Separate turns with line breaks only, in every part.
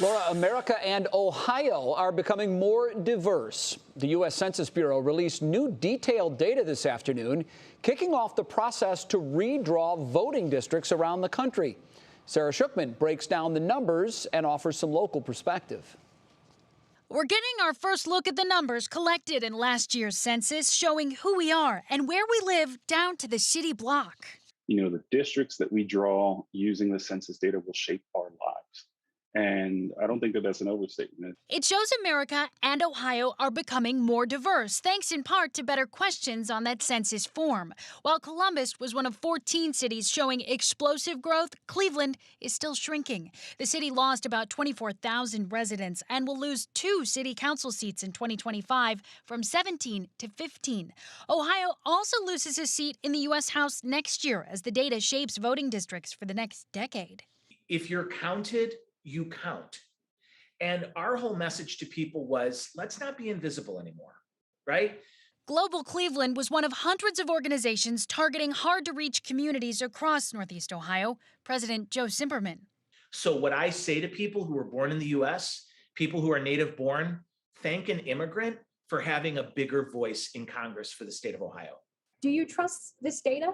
Laura, America and Ohio are becoming more diverse. The U.S. Census Bureau released new detailed data this afternoon, kicking off the process to redraw voting districts around the country. Sarah Shookman breaks down the numbers and offers some local perspective.
We're getting our first look at the numbers collected in last year's census, showing who we are and where we live down to the city block.
The districts that we draw using the census data will shape our lives. And I don't think that that's an overstatement.
It shows America and Ohio are becoming more diverse, thanks in part to better questions on that census form. While Columbus was one of 14 cities showing explosive growth, Cleveland is still shrinking. The city lost about 24,000 residents and will lose 2 city council seats in 2025 from 17 to 15. Ohio also loses a seat in the U.S. House next year as the data shapes voting districts for the next decade.
If you're counted, you count. And our whole message to people was, let's not be invisible anymore, right?
Global Cleveland was one of hundreds of organizations targeting hard-to-reach communities across Northeast Ohio. President Joe Simperman.
So what I say to people who were born in the U.S., people who are native born, thank an immigrant for having a bigger voice in Congress for the state of Ohio.
Do you trust this data?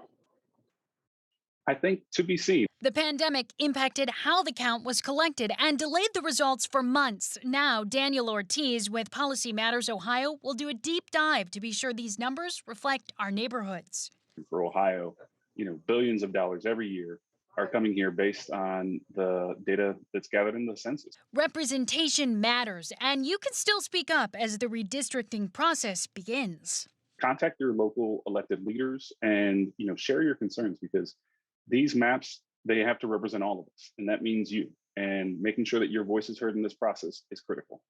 I think to be seen.
The pandemic impacted how the count was collected and delayed the results for months. Now, Daniel Ortiz with Policy Matters Ohio will do a deep dive to be sure these numbers reflect our neighborhoods.
For Ohio, billions of dollars every year are coming here based on the data that's gathered in the census.
Representation matters, and you can still speak up as the redistricting process begins.
Contact your local elected leaders and share your concerns, because these maps, they have to represent all of us, and that means you. And making sure that your voice is heard in this process is critical.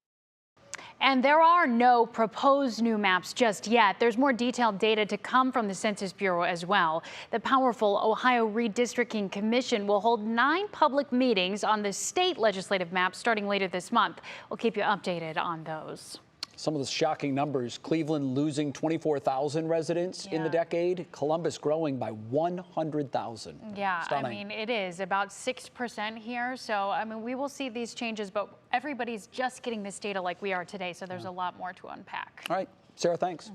And there are no proposed new maps just yet. There's more detailed data to come from the Census Bureau as well. The powerful Ohio Redistricting Commission will hold 9 public meetings on the state legislative maps starting later this month. We'll keep you updated on those.
Some of the shocking numbers: Cleveland losing 24,000 residents in the decade, Columbus growing by 100,000.
Yeah,
Stunning.
I mean, it is about 6% here. So, we will see these changes, but everybody's just getting this data like we are today. So there's a lot more to unpack.
All right, Sarah, thanks.